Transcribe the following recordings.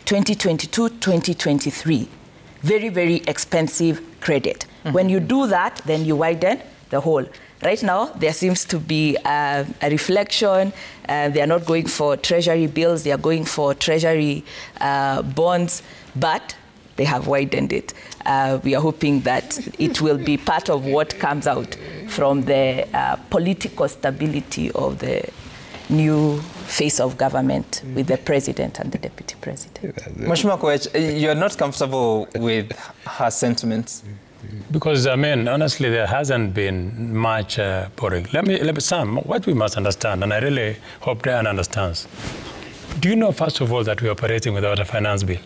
2022-2023. Very, very expensive credit. When you do that, then you widen the hole. Right now, there seems to be a reflection. They are not going for treasury bills. They are going for treasury bonds, but they have widened it. We are hoping that it will be part of what comes out from the political stability of the new face of government with the president and the deputy president. Mheshimiwa Koech, you're not comfortable with her sentiments? Because, I mean, honestly, there hasn't been much borrowing. Let me, Sam, what we must understand, and I really hope Diana understands. Do you know, first of all, that we're operating without a finance bill?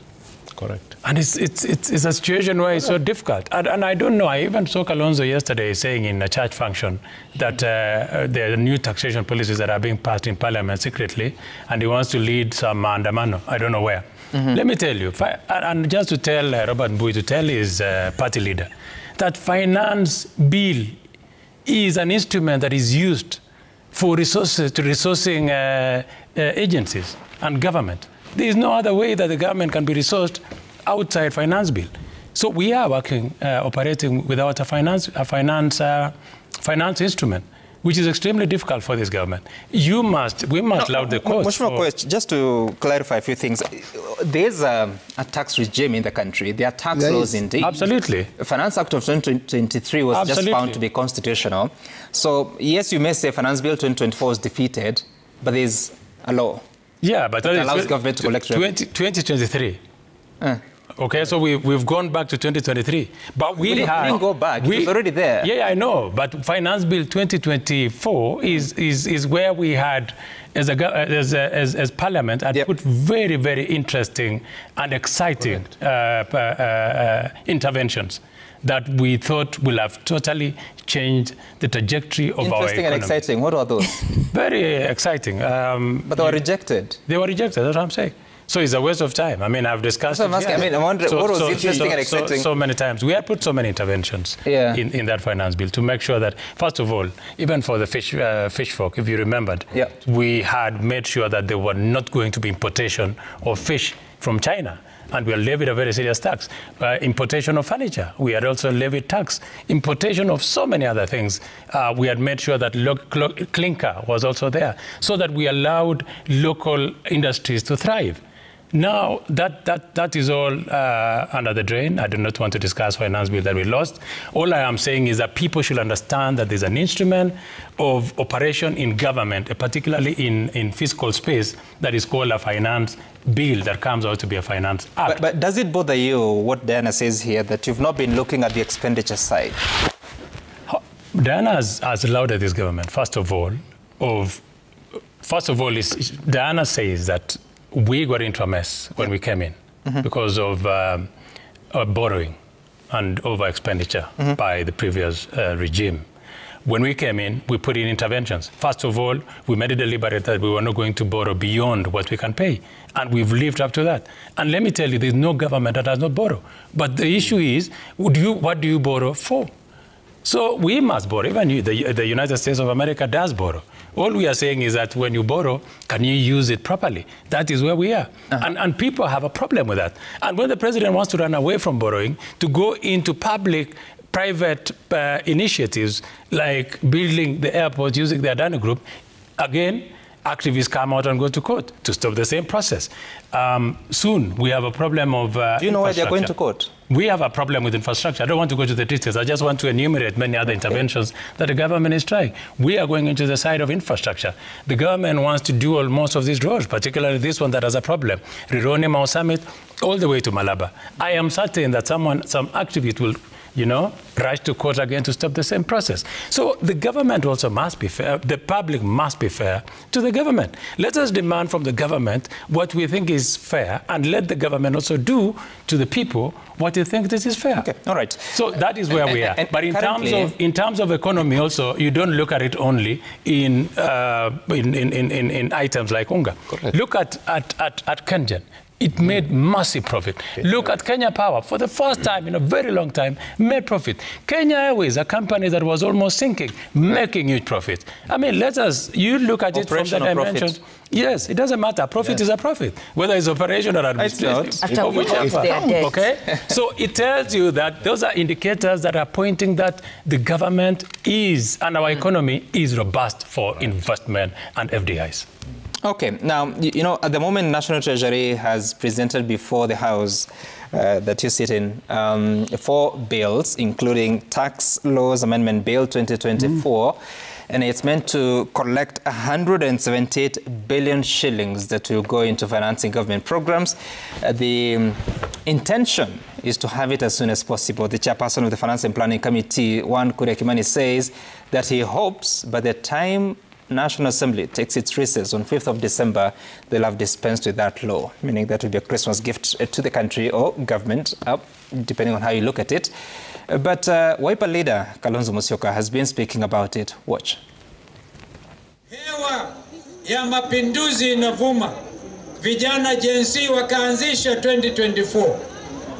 Correct. And it's a situation where it's so difficult. And I don't know, I even saw Kalonzo yesterday saying in a church function that there are new taxation policies that are being passed in Parliament secretly, and he wants to lead some andamano, I don't know where. Let me tell you, and just to tell Robert Mbui, to tell his party leader, that finance bill is an instrument that is used for resources to resourcing agencies and government. There is no other way that the government can be resourced outside finance bill. So we are working, operating without a finance instrument, which is extremely difficult for this government. We must loud the cost. Mheshimiwa Koech, just to clarify a few things, there's a tax regime in the country. There are tax laws indeed. Absolutely. The Finance Act of 2023 was just found to be constitutional. So, yes, you may say Finance Bill 2024 was defeated, but there's a law. Yeah, but that allows government to collect revenue. 2023. Okay, so we've gone back to 2023. But we didn't go back. It was already there. Yeah, I know. But Finance Bill 2024 is where we had, as Parliament, had put very, very interesting and exciting interventions that we thought will have totally changed the trajectory of our economy. Interesting and exciting. What are those? Very exciting. But they were rejected. They were rejected, that's what I'm saying. So it's a waste of time. I mean, I've discussed it. I mean, I wonder, what was interesting and exciting? So many times. We have put so many interventions in that finance bill to make sure that, first of all, even for the fish folk, if you remembered, we had made sure that there were not going to be importation of fish from China. And we levied a very serious tax. Importation of furniture, we had also levied tax. Importation of so many other things. We had made sure that clinker was also there, so that we allowed local industries to thrive. Now, that is all under the drain. I do not want to discuss finance bill that we lost. All I am saying is that people should understand that there's an instrument of operation in government, particularly in fiscal space, that is called a finance bill that comes out to be a finance act. But does it bother you, what Diana says here, that you've not been looking at the expenditure side? Diana has lauded this government, first of all, Diana says that we got into a mess when we came in because of borrowing and over expenditure by the previous regime. When we came in, we put in interventions. First of all, we made it deliberate that we were not going to borrow beyond what we can pay. And we've lived up to that. And let me tell you, there's no government that does not borrow. But the issue is, what do you borrow for? So we must borrow. Even the United States of America does borrow. All we are saying is that when you borrow, can you use it properly? That is where we are. And people have a problem with that. And when the president wants to run away from borrowing, to go into private initiatives like building the airport using the Adani Group, again, activists come out and go to court to stop the same process. Soon, we have a problem of Do you know why they're going to court? We have a problem with infrastructure. I don't want to go to the details. I just want to enumerate many other interventions that the government is trying. We are going into the side of infrastructure. The government wants to do most of these roads, particularly this one that has a problem. Rironi, Mau Summit, all the way to Malaba. I am certain that some activist will rush to court again to stop the same process. So the government also must be fair. The public must be fair to the government. Let us demand from the government what we think is fair, and let the government also do to the people what they think this is fair. Okay, all right. So that is where we are. But in terms of economy also, you don't look at it only in items like unga. Correct. Look at Kengen. it made massive profit. Look at Kenya Power. For the first time in a very long time, made profit. Kenya Airways, a company that was almost sinking, making huge profit. I mean, you look at it from the dimensions. Yes, it doesn't matter. Profit is a profit, whether it's operation or administrative. Or whichever. Okay? So it tells you that those are indicators that are pointing that the government is, and our economy is robust for investment and FDIs. Okay, now, you know, at the moment, National Treasury has presented before the House that you sit in 4 bills, including Tax Laws Amendment Bill 2024, and it's meant to collect 178 billion shillings that will go into financing government programs. The intention is to have it as soon as possible. The chairperson of the Finance and Planning Committee, Wan Kuria Kimani, says that he hopes by the time National Assembly takes its recess on 5th of December, they'll have dispensed with that law, meaning that will be a Christmas gift to the country or government, depending on how you look at it. But Wiper leader Kalonzo Musyoka has been speaking about it. Watch. Hewa ya mapinduzi inavuma. Vijana Gen Z wakaanzisha 2024.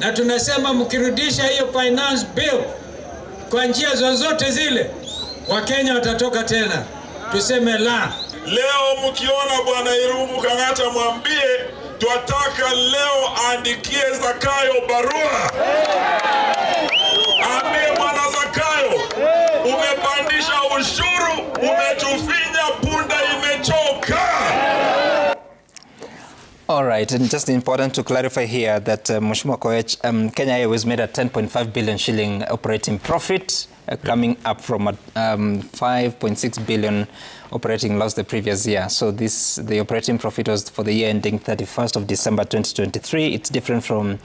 Na tunasema mkirudisha hiyo finance bill kwa njia zozote zile, Wakenya watatoka tena. Tuseme la. Leo mkiona Bwana Irungu Kang'ata mwambie twataka leo aandikie Zakayo barua. Ambie Bwana Zakayo, umepandisha ushuru, umetufinya, punda imechoka. All right, and just important to clarify here that Mheshimiwa Koech, Kenya Airways made a 10.5 billion shilling operating profit, coming up from a 5.6 billion operating loss the previous year. So the operating profit was for the year ending 31st of December 2023. It's different from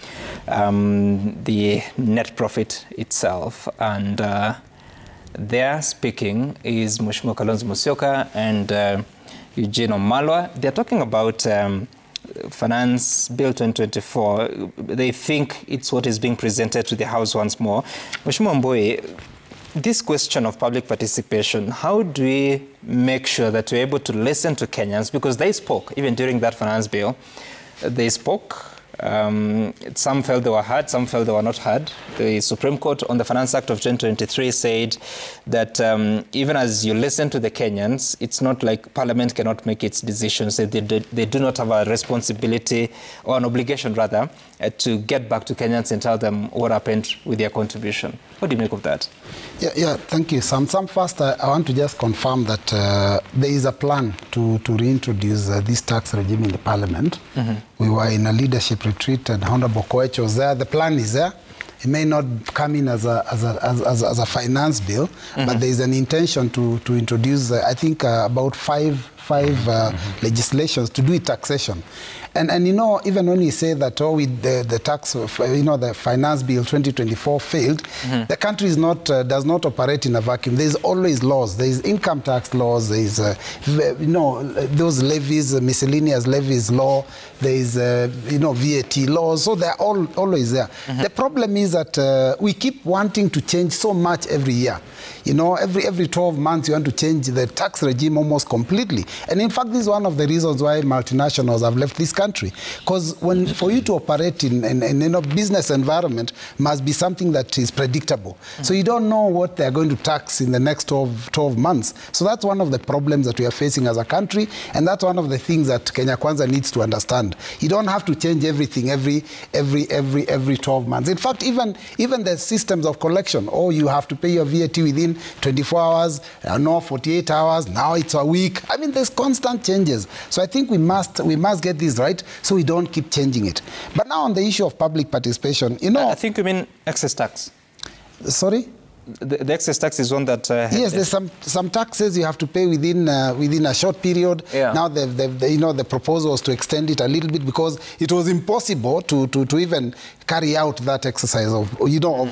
the net profit itself. And there speaking is Mheshimiwa Kalonzo Musyoka and Eugene Wamalwa. They're talking about Finance Bill 2024. They think it's what is being presented to the House once more. Mheshimiwa Mbowe, this question of public participation, how do we make sure that we're able to listen to Kenyans? Because they spoke, even during that finance bill, they spoke. Some felt they were heard, some felt they were not heard. The Supreme Court on the Finance Act of 2023 said that even as you listen to the Kenyans, it's not like Parliament cannot make its decisions. They do not have a responsibility, or an obligation rather, to get back to Kenyans and tell them what happened with their contribution. What do you make of that? Yeah, thank you, Sam. First, I want to just confirm that there is a plan to reintroduce this tax regime in the Parliament. We were in a leadership retreat and Honorable Koech was there. The plan is there. It may not come in as a finance bill, but there is an intention to introduce, I think, about five legislations to do with taxation. And you know, even when you say that, with the tax, you know, the finance bill 2024 failed, the country is not, does not operate in a vacuum. There's always laws. There's income tax laws. There's, you know, those levies, miscellaneous levies law. There's, you know, VAT laws. So they're always there. The problem is that we keep wanting to change so much every year. You know, every 12 months you want to change the tax regime almost completely. And in fact, this is one of the reasons why multinationals have left this country. Because for you to operate in you know, business environment must be something that is predictable. So you don't know what they're going to tax in the next 12 months. So that's one of the problems that we are facing as a country. And that's one of the things that Kenya Kwanza needs to understand. You don't have to change everything every 12 months. In fact, even the systems of collection, you have to pay your VAT within 24 hours, no 48 hours, now it's a week. I mean, there's constant changes. So I think we must get this right so we don't keep changing it. But now on the issue of public participation, you know... I think you mean excess tax. Sorry? The excess tax is one that... yes, there's some taxes you have to pay within a short period. Yeah. Now, you know, the proposal was to extend it a little bit because it was impossible to even carry out that exercise of, you know,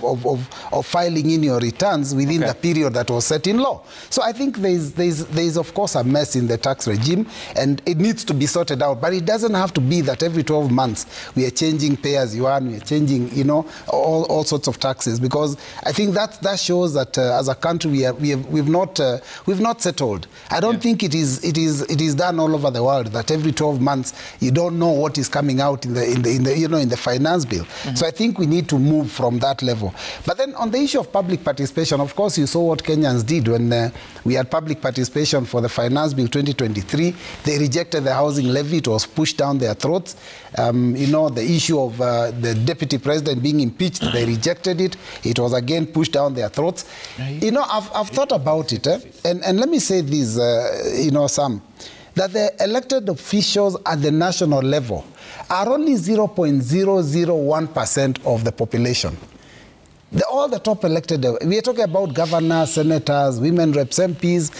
of filing in your returns within the period that was set in law. So I think there's of course a mess in the tax regime and it needs to be sorted out. But it doesn't have to be that every 12 months we are changing pay as you earn, we are changing, you know, all sorts of taxes, because I think that shows that as a country we've not settled. I don't think it is done all over the world that every 12 months you don't know what is coming out in the finance bill. So I think we need to move from that level. But then on the issue of public participation, of course, you saw what Kenyans did when we had public participation for the finance bill 2023. They rejected the housing levy. It was pushed down their throats. The issue of the deputy president being impeached, they rejected it. It was again pushed down their throats. I've thought about it, and let me say this, Sam, that the elected officials at the national level are only 0.001% of the population. All the top elected, we are talking about governors, senators, women reps, MPs,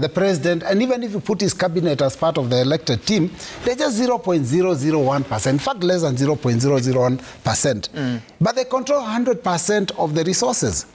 the president, and even if you put his cabinet as part of the elected team, they're just 0.001%, in fact less than 0.001%. But they control 100% of the resources.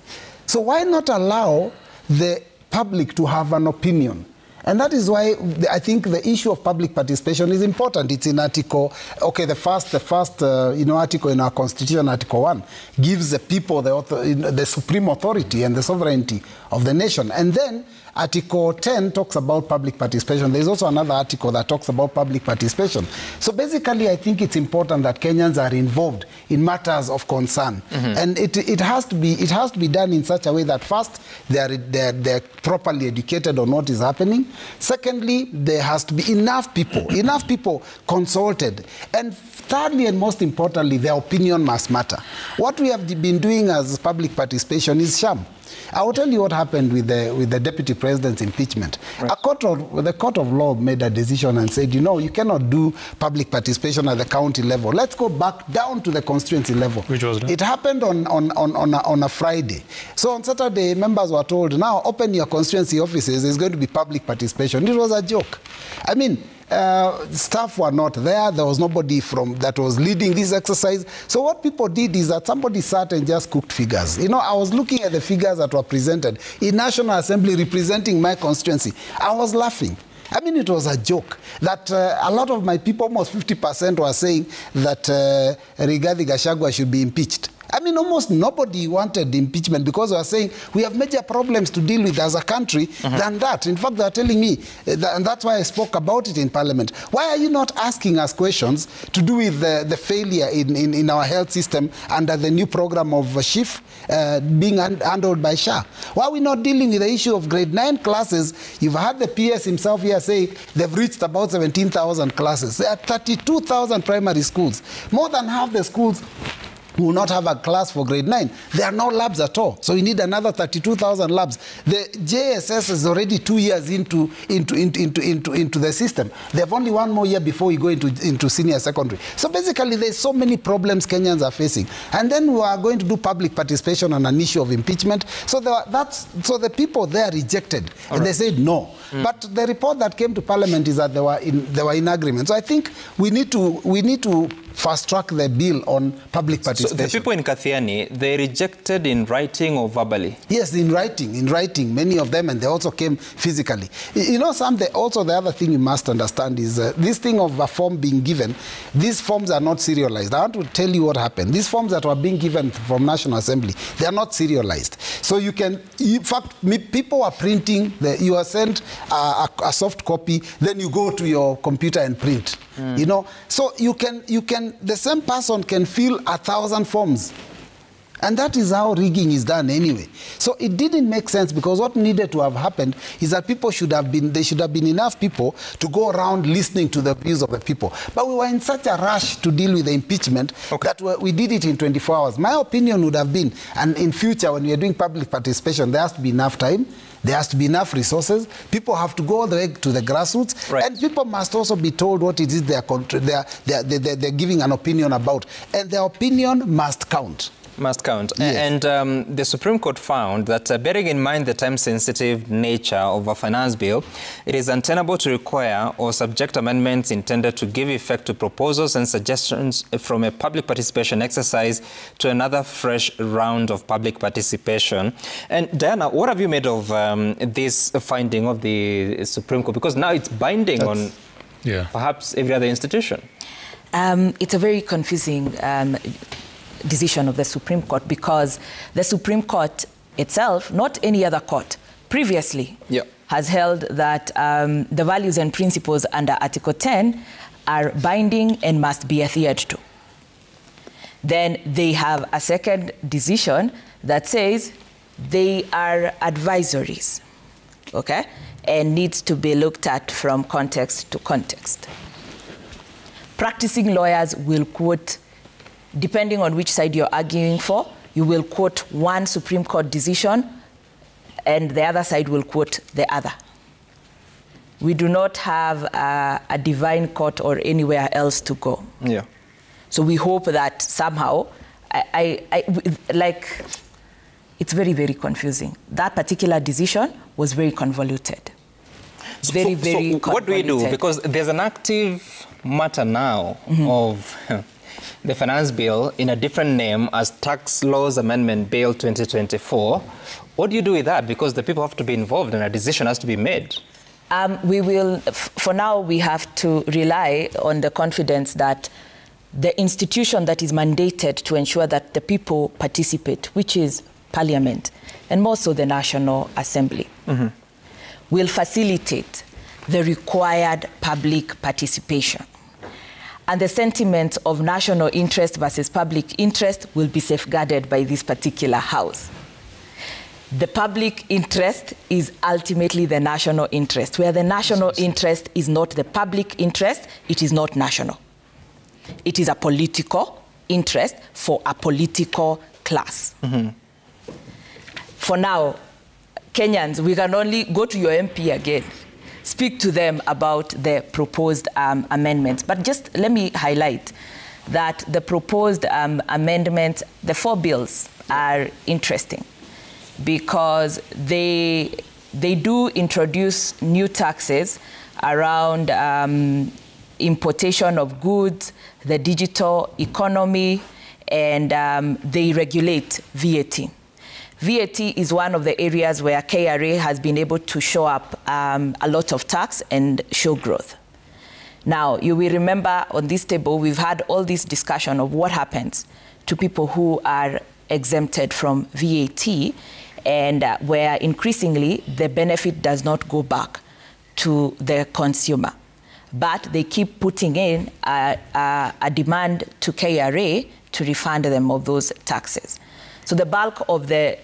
So why not allow the public to have an opinion? And that is why I think the issue of public participation is important. It's in Article, the first article in our Constitution, Article 1, gives the people the supreme authority and the sovereignty of the nation. And then Article 10 talks about public participation. There's also another article that talks about public participation. So basically, I think it's important that Kenyans are involved in matters of concern. And it has to be done in such a way that first, they're properly educated on what is happening. Secondly, there has to be enough people consulted. And thirdly, and most importantly, their opinion must matter. What we have been doing as public participation is sham. I will tell you what happened with the deputy president's impeachment. Right. The court of law made a decision and said, you cannot do public participation at the county level. Let's go back down to the constituency level. Which was that? It happened on a Friday. So on Saturday, members were told, now open your constituency offices. There's going to be public participation. It was a joke. I mean, staff were not there. There was nobody that was leading this exercise. So what people did is that somebody sat and just cooked figures. I was looking at the figures that were presented in National Assembly representing my constituency. I was laughing. I mean, it was a joke that a lot of my people, almost 50%, were saying that Rigathi Gachagua should be impeached. I mean, almost nobody wanted impeachment because they were saying we have major problems to deal with as a country than that. In fact, they are telling me, and that's why I spoke about it in Parliament, why are you not asking us questions to do with the failure in our health system under the new program of SHIF being handled by SHA? Why are we not dealing with the issue of grade 9 classes? You've had the PS himself here say they've reached about 17,000 classes. There are 32,000 primary schools. More than half the schools will not have a class for grade 9. There are no labs at all. So we need another 32,000 labs. The JSS is already 2 years into the system. They have only 1 more year before we go into senior secondary. So basically, there's so many problems Kenyans are facing. And then we are going to do public participation on an issue of impeachment. So the people there rejected. And they said no. But the report that came to Parliament is that they were in agreement. So I think we need to fast-track the bill on public participation. So the people in Kathiani, they rejected in writing or verbally? Yes, in writing, many of them, and they also came physically. Sam, also the other thing you must understand is this thing of a form being given, these forms are not serialized. I want to tell you what happened. These forms that were being given from National Assembly, they are not serialized. So you can, in fact, people are printing, you are sent a soft copy, then you go to your computer and print. So the same person can fill 1,000 forms. And that is how rigging is done anyway. So it didn't make sense because what needed to have happened is that there should have been enough people to go around listening to the views of the people. But we were in such a rush to deal with the impeachment that we did it in 24 hours. My opinion would have been, and in future when we are doing public participation, there has to be enough time. There has to be enough resources. People have to go all the way to the grassroots. Right. And people must also be told what it is they're giving an opinion about. And their opinion must count. Must count. Yes. And the Supreme Court found that bearing in mind the time-sensitive nature of a finance bill, it is untenable to require or subject amendments intended to give effect to proposals and suggestions from a public participation exercise to another fresh round of public participation. And Diana, what have you made of this finding of the Supreme Court? Because now it's binding on perhaps every other institution. It's a very confusing decision of the Supreme Court because the Supreme Court itself, not any other court, previously has held that the values and principles under Article 10 are binding and must be adhered to. Then they have a second decision that says they are advisories, okay, and needs to be looked at from context to context. Practicing lawyers will quote, depending on which side you're arguing for, you will quote one Supreme Court decision and the other side will quote the other. We do not have a divine court or anywhere else to go. Yeah. So we hope that somehow, like, it's very, very confusing. That particular decision was very convoluted. Very convoluted. What do we do? Because there's an active matter now of the finance bill in a different name as Tax Laws Amendment Bill 2024. What do you do with that? Because the people have to be involved and a decision has to be made. We will, for now, we have to rely on the confidence that the institution that is mandated to ensure that the people participate, which is Parliament, and more so the National Assembly, will facilitate the required public participation. And the sentiment of national interest versus public interest will be safeguarded by this particular House. The public interest is ultimately the national interest. Where the national interest is not the public interest, it is not national. It is a political interest for a political class. For now, Kenyans, we can only go to your MP again, speak to them about the proposed amendments. But just let me highlight that the proposed amendments, the 4 bills, are interesting because they do introduce new taxes around importation of goods, the digital economy, and they regulate VAT. VAT is one of the areas where KRA has been able to show up a lot of tax and show growth. Now, you will remember on this table, we've had all this discussion of what happens to people who are exempted from VAT and where increasingly the benefit does not go back to the consumer. But they keep putting in a demand to KRA to refund them of those taxes. So the bulk of the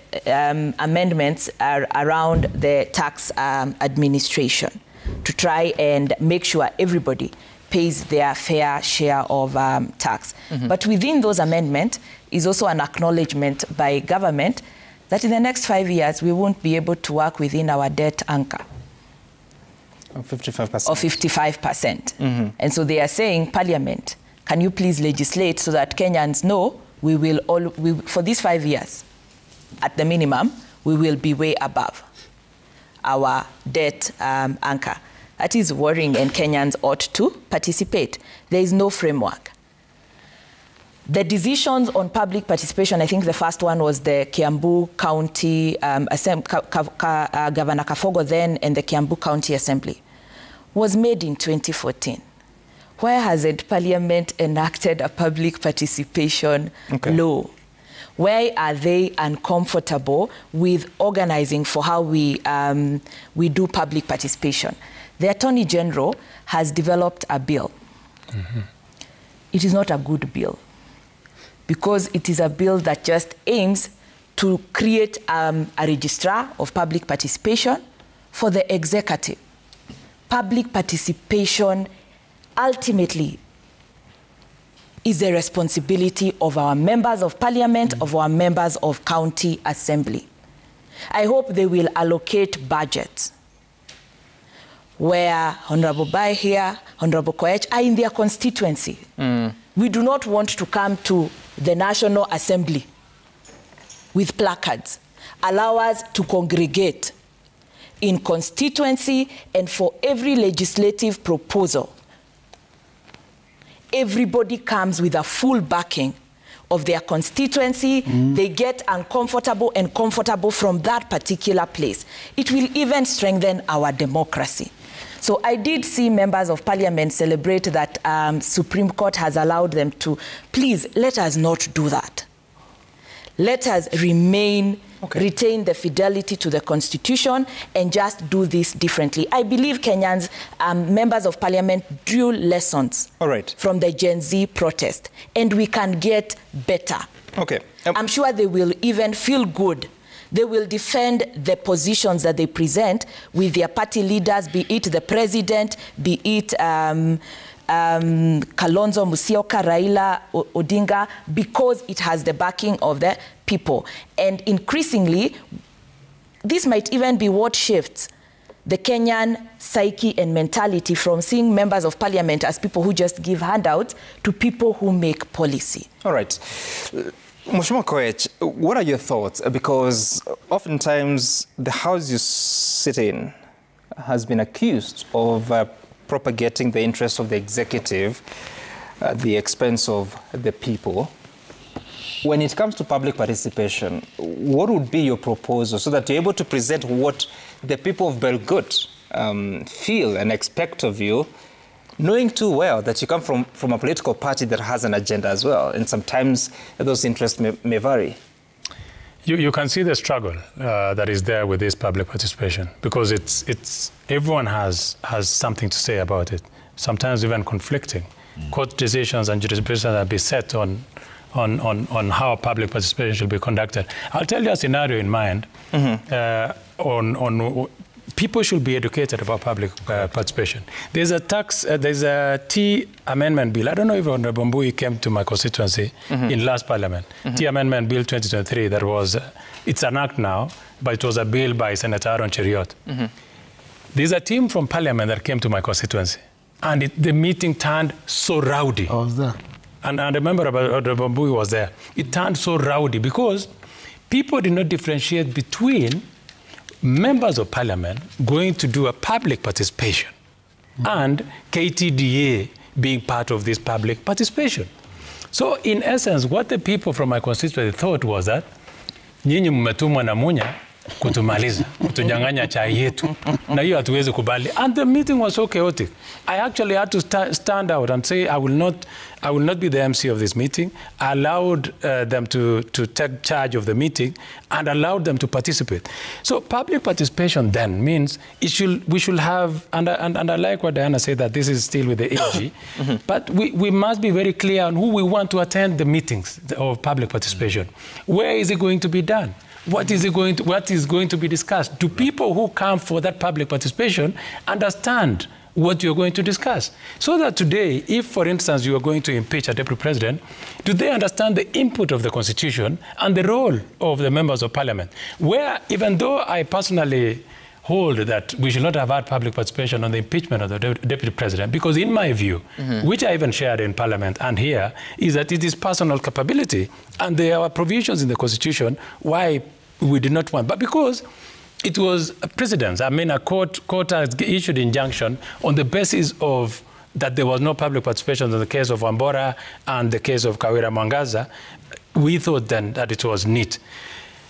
amendments are around the tax administration to try and make sure everybody pays their fair share of tax. But within those amendments is also an acknowledgement by government that in the next 5 years we won't be able to work within our debt anchor. Of 55%. Of 55%. And so they are saying, Parliament, can you please legislate so that Kenyans know we will for these 5 years, at the minimum, we will be way above our debt anchor. That is worrying, and Kenyans ought to participate. There is no framework. The decisions on public participation, I think the first one was the Kiambu County, Governor Kafogo then, and the Kiambu County Assembly, was made in 2014. Where has the Parliament enacted a public participation law? Why are they uncomfortable with organizing for how we do public participation? The Attorney General has developed a bill. It is not a good bill because it is a bill that just aims to create a registrar of public participation for the executive. Public participation ultimately is the responsibility of our members of Parliament, of our members of County Assembly. I hope they will allocate budgets where Honorable Bai here, Honorable Koech are in their constituency. We do not want to come to the National Assembly with placards. Allow us to congregate in constituency, and for every legislative proposal, everybody comes with a full backing of their constituency. They get uncomfortable and comfortable from that particular place. It will even strengthen our democracy. So I did see members of Parliament celebrate that Supreme Court has allowed them to. Please, let us not do that. Let us remain retain the fidelity to the Constitution, and just do this differently. I believe Kenyans, members of parliament, drew lessons from the Gen Z protest, and we can get better. Okay. I'm sure they will even feel good. They will defend the positions that they present with their party leaders, be it the president, be it Kalonzo Musyoka, Raila Odinga, because it has the backing of the people. And increasingly, this might even be what shifts the Kenyan psyche and mentality from seeing members of parliament as people who just give handouts to people who make policy. All right. Mheshimiwa Koech, what are your thoughts? Because oftentimes the house you sit in has been accused of propagating the interests of the executive at the expense of the people. When it comes to public participation, what would be your proposal so that you're able to present what the people of Belgut feel and expect of you, knowing too well that you come from a political party that has an agenda as well, and sometimes those interests may vary? You can see the struggle that is there with this public participation, because it's everyone has something to say about it, sometimes even conflicting. Court decisions and jurisprudence have been set on how public participation should be conducted. I'll tell you a scenario in mind. People should be educated about public participation. There's a T amendment bill. I don't know if Honorable Mbui came to my constituency in last parliament. T amendment bill 2023, that was, it's an act now, but it was a bill by Senator Aaron Cheriot. There's a team from parliament that came to my constituency, and the meeting turned so rowdy. I was there. And I remember Honorable Mbui was there. It turned so rowdy because people did not differentiate between members of parliament going to do a public participation and KTDA being part of this public participation. So in essence, what the people from my constituency thought was that nyinyi mmetumwa na Munya kutumaliza, kutunyang'anya chai yetu, na hiyo hatuwezi kubali. And the meeting was so chaotic. I actually had to stand out and say I will not be the MC of this meeting. I allowed them to take charge of the meeting and allowed them to participate. So public participation then means we should have, and I like what Diana said, that this is still with the AG, but we must be very clear on who we want to attend the meetings of public participation. Where is it going to be done? What is going to be discussed? Do people who come for that public participation understand what you're going to discuss? So that today, if, for instance, you are going to impeach a deputy president, do they understand the input of the Constitution and the role of the members of parliament? Where, even though I personally hold that we should not have had public participation on the impeachment of the deputy president, because in my view, which I even shared in parliament and here, is that it is personal capability, and there are provisions in the Constitution why we did not want, but because it was a precedence. I mean, a court has issued injunction on the basis of that there was no public participation in the case of Wambora and the case of Kawira Mwangaza. We thought then that it was neat.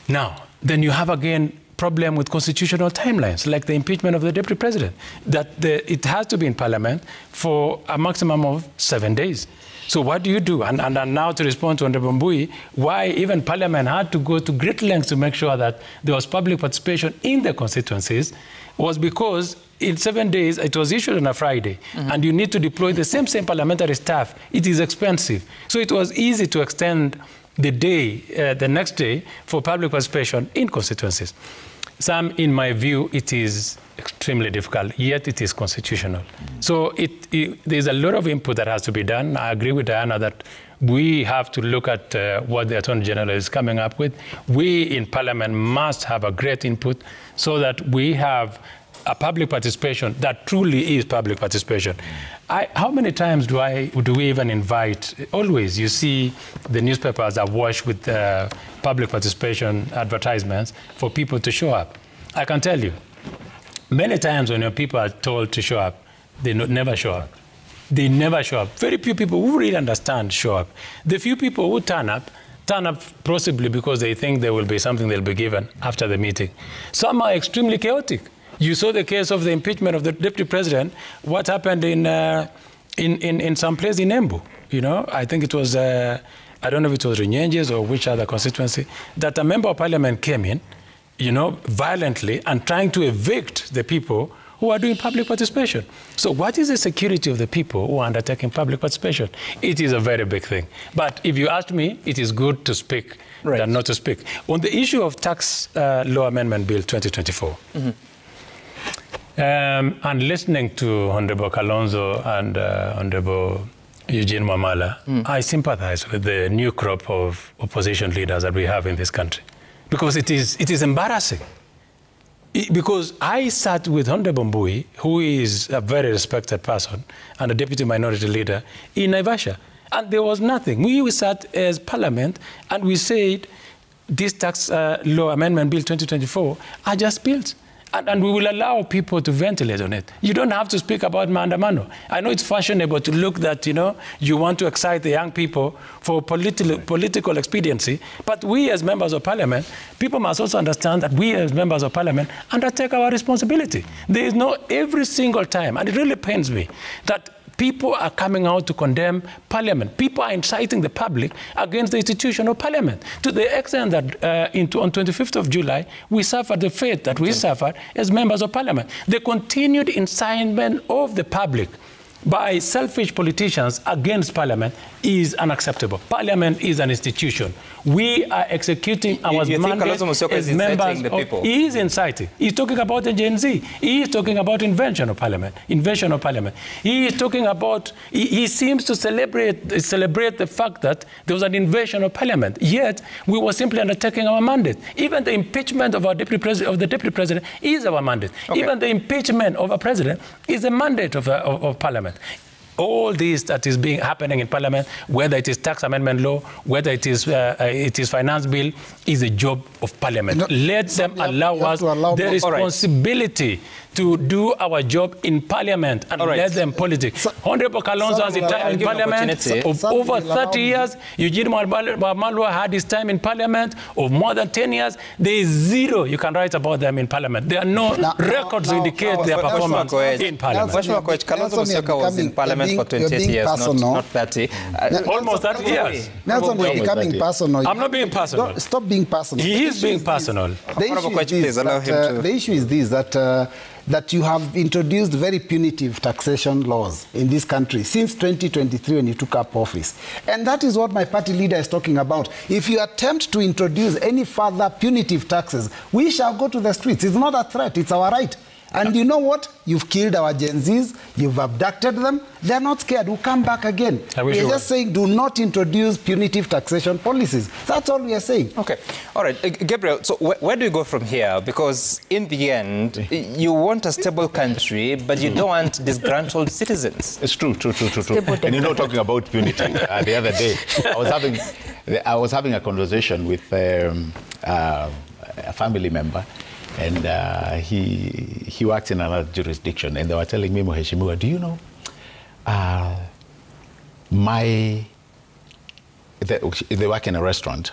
Now, then you have again problem with constitutional timelines, like the impeachment of the deputy president, that it has to be in parliament for a maximum of 7 days. So what do you do? And now to respond to Honorable Mbui, why even parliament had to go to great lengths to make sure that there was public participation in the constituencies was because in 7 days, it was issued on a Friday, and you need to deploy the same parliamentary staff. It is expensive. So it was easy to extend the day, the next day, for public participation in constituencies. Sam, in my view, it is extremely difficult, yet it is constitutional. So there's a lot of input that has to be done. I agree with Diana that we have to look at what the Attorney General is coming up with. We in Parliament must have a great input so that we have a public participation that truly is public participation. How many times do we even invite? Always, you see the newspapers are washed with public participation advertisements for people to show up. I can tell you, many times when your people are told to show up, they never show up. They never show up. Very few people who really understand show up. The few people who turn up possibly because they think there will be something they'll be given after the meeting. Some are extremely chaotic. You saw the case of the impeachment of the deputy president. What happened in some place in Embu? You know, I think it was I don't know if it was Runyenjes or which other constituency, that a member of parliament came in, you know, violently and trying to evict the people who are doing public participation. So what is the security of the people who are undertaking public participation? It is a very big thing. But if you ask me, it is good to speak than not to speak. On the issue of tax law amendment bill 2024, and listening to Honorable Kalonzo and Honorable Eugene Wamala, I sympathize with the new crop of opposition leaders that we have in this country. Because it is embarrassing. Because I sat with Honorable Mbui, who is a very respected person and a deputy minority leader in Naivasha, and there was nothing. We sat as parliament and we said, this tax law amendment bill 2024 are just bills. And we will allow people to ventilate on it. You don't have to speak about maandamano. I know it's fashionable to look that, you know, you want to excite the young people for political expediency, but we as members of parliament, people must also understand that we as members of parliament undertake our responsibility. There is no, every single time, and it really pains me, that people are coming out to condemn parliament. People are inciting the public against the institution of parliament, to the extent that on 25th of July, we suffered the fate that we suffered as members of parliament. The continued incitement of the public by selfish politicians against parliament is unacceptable. Parliament is an institution. We are executing our mandate as members of... He is inciting. He's talking about the Gen Z. He is talking about invention of parliament. Invention of parliament. He is talking about... He seems to celebrate the fact that there was an invasion of parliament. Yet, we were simply undertaking our mandate. Even the impeachment of the deputy president is our mandate. Okay. Even the impeachment of a president is a mandate of parliament. All this that is happening in parliament, whether it is tax amendment law, whether it is finance bill, is a job of parliament. Let them allow us the responsibility to do our job in parliament and let them politics. Honorable Kalonzo has a time in parliament of over 30 years. Eugene Wamalwa had his time in parliament of more than 10 years. There is zero you can write about them in parliament. There are no records to indicate their performance in parliament. Kalonzo Musyoka was in parliament for 28 years, not 30. Almost 30 years. Nelson, you're becoming personal. I'm not being personal. Stop being personal. He is being personal. The issue is this, that you have introduced very punitive taxation laws in this country since 2023 when you took up office. And that is what my party leader is talking about. If you attempt to introduce any further punitive taxes, we shall go to the streets. It's not a threat, it's our right. And you know what? You've killed our Gen Zs, you've abducted them, they're not scared, we'll come back again. We're just saying do not introduce punitive taxation policies. That's all we are saying. Okay. All right, Gabriel, so where do you go from here? Because in the end, you want a stable country, but you don't want disgruntled citizens. It's true. And you know, talking about punity, the other day, I was having a conversation with a family member, and he works in another jurisdiction, and they were telling me, Mheshimiwa, do you know, they work in a restaurant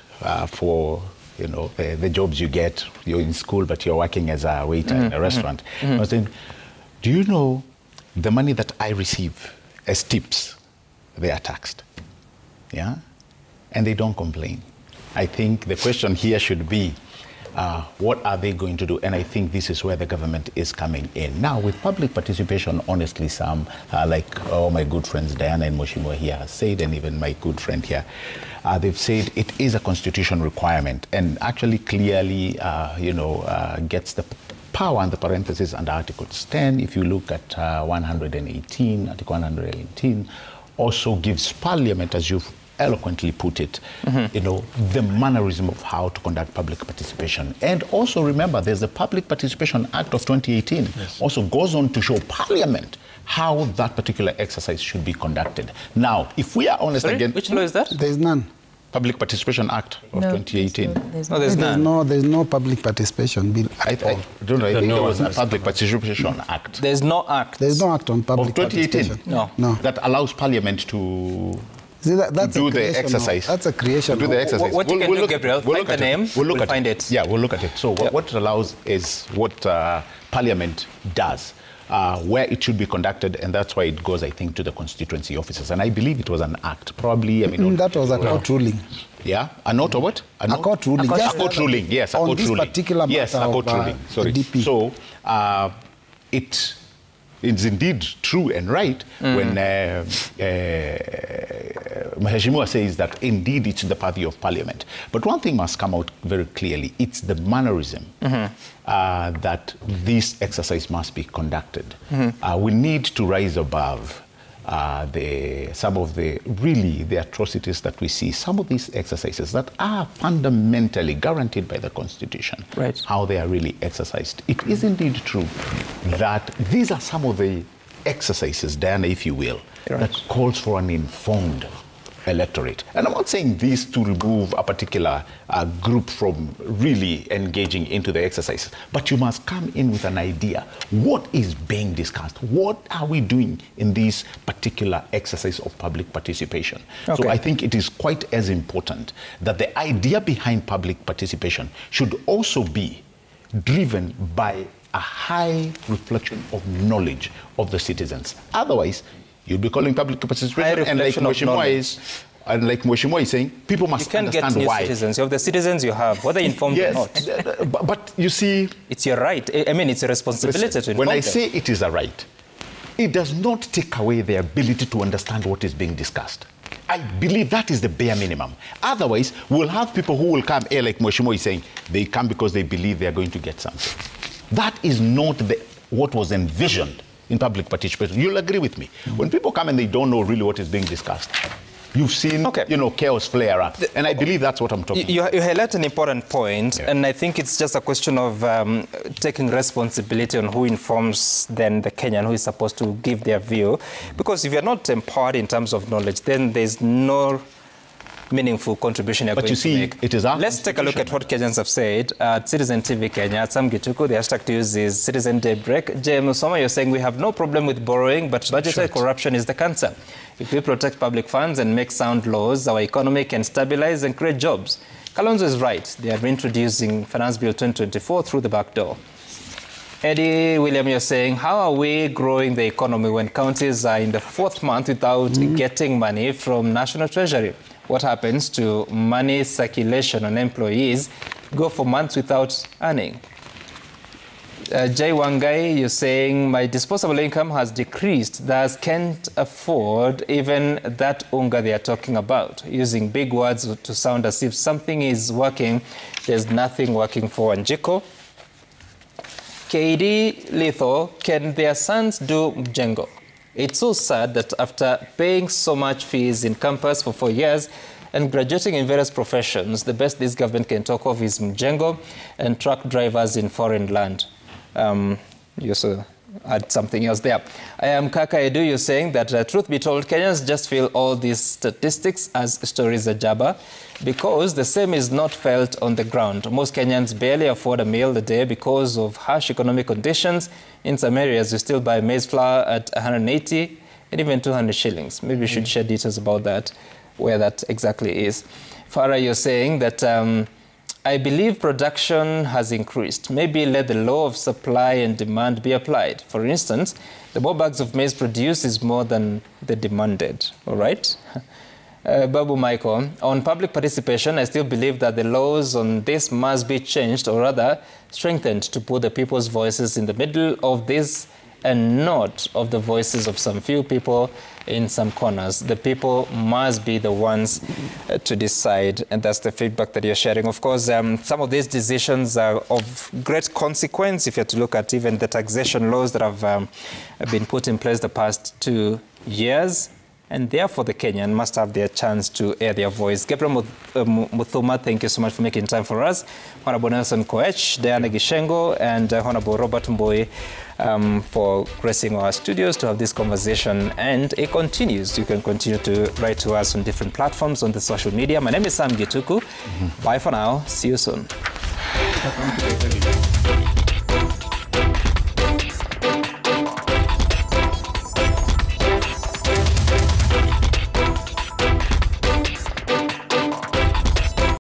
for, you know, the jobs you get. You're in school, but you're working as a waiter in a restaurant. I was saying, do you know the money that I receive as tips, they are taxed? Yeah? And they don't complain. I think the question here should be, what are they going to do? And I think this is where the government is coming in. Now, with public participation, honestly, some, like all my good friends, Diana and Moshimo here has said, and even my good friend here, they've said it is a constitution requirement, and actually clearly, gets the power and the parenthesis under Article 10. If you look at 118, Article 118, also gives Parliament, as you've eloquently put it, the mannerism of how to conduct public participation. And also remember, there's the Public Participation Act of 2018, also goes on to show Parliament how that particular exercise should be conducted. Now, if we are honest again... Which law is that? There's none. Public Participation Act of 2018. There's no Public Participation Bill at all. I think there was a Public Participation Act. There's no act. There's no act on public of 2018. Participation. No. That allows Parliament to... That's do the exercise. That's a creation. Do the exercise. What you can do, Gabriel, find the name, we'll find it. Yeah, we'll look at it. So what it allows is what Parliament does. where it should be conducted, and that's why it goes, I think, to the constituency officers. And I believe it was an act, probably. I mean, that was a court ruling. Yeah, a note or what? A court ruling. A court ruling. Yes, a court ruling. On this particular matter, yes, a court ruling. Sorry. DP. So it's indeed true and right when Mheshimiwa says that indeed it's the purview of Parliament. But one thing must come out very clearly: it's the mannerism that this exercise must be conducted. We need to rise above some of the atrocities that we see, some of these exercises that are fundamentally guaranteed by the Constitution, right, how they are really exercised. It is indeed true that these are some of the exercises, Diana, if you will, right, that calls for an informed electorate. And I'm not saying this to remove a particular group from really engaging into the exercises, but you must come in with an idea. What is being discussed? What are we doing in this particular exercise of public participation? Okay. So I think it is quite as important that the idea behind public participation should also be driven by a high reflection of knowledge of the citizens. Otherwise, you'll be calling public participation, and like Mheshimiwa is saying, people must understand why. You can't get new citizens. You have the citizens you have, whether informed or not. But you see... It's your right. I mean, it's a responsibility to inform When I them. say it is a right, it does not take away their ability to understand what is being discussed. I believe that is the bare minimum. Otherwise, we'll have people who will come, like Mheshimiwa is saying, they come because they believe they are going to get something. That is not what was envisioned in public participation. You'll agree with me. When people come and they don't know really what is being discussed, you've seen, chaos flare up. And I believe that's what I'm talking about. You highlight an important point, and I think it's just a question of taking responsibility on who informs then the Kenyan who is supposed to give their view. Because if you're not empowered in terms of knowledge, then there's no meaningful contribution you're going to make. It is our Let's take a look at what Kenyans have said. At Citizen TV Kenya, at Sam Gituku, the hashtag to use is Citizen Daybreak. J. Musoma, you're saying we have no problem with borrowing, but budgetary corruption is the cancer. If we protect public funds and make sound laws, our economy can stabilize and create jobs. Kalonzo is right. They are introducing Finance Bill 2024 through the back door. Eddie William, you're saying, how are we growing the economy when counties are in the 4th month without getting money from National Treasury? What happens to money circulation on employees go for months without earning? Jay Wangai, you're saying, my disposable income has decreased, thus can't afford even that unga they are talking about. Using big words to sound as if something is working, there's nothing working for Wanjiko. KD Litho, can their sons do mjengo? It's so sad that after paying so much fees in campus for 4 years and graduating in various professions, the best this government can talk of is mjengo and truck drivers in foreign land. You also add something else there. I am Kaka Edu, you're saying that truth be told, Kenyans just feel all these statistics as stories of jabber because the same is not felt on the ground. Most Kenyans barely afford a meal a day because of harsh economic conditions. In some areas, you still buy maize flour at 180 and even 200 shillings. Maybe you should share details about that, where that exactly is. Farah, you're saying that I believe production has increased. Maybe let the law of supply and demand be applied. For instance, the more bags of maize produced is more than the demanded, all right? Babu Michael, on public participation, I still believe that the laws on this must be changed or rather strengthened to put the people's voices in the middle of this and not of the voices of some few people in some corners. The people must be the ones to decide, and that's the feedback that you're sharing. Of course, some of these decisions are of great consequence if you're to look at even the taxation laws that have been put in place the past 2 years. And therefore, the Kenyan must have their chance to air their voice. Gabriel Muthuma, thank you so much for making time for us. Honorable Nelson Koech, Diana Gishengo, and Honorable Robert Mboi for gracing our studios to have this conversation. And it continues. You can continue to write to us on different platforms on the social media. My name is Sam Gituku. Bye for now. See you soon.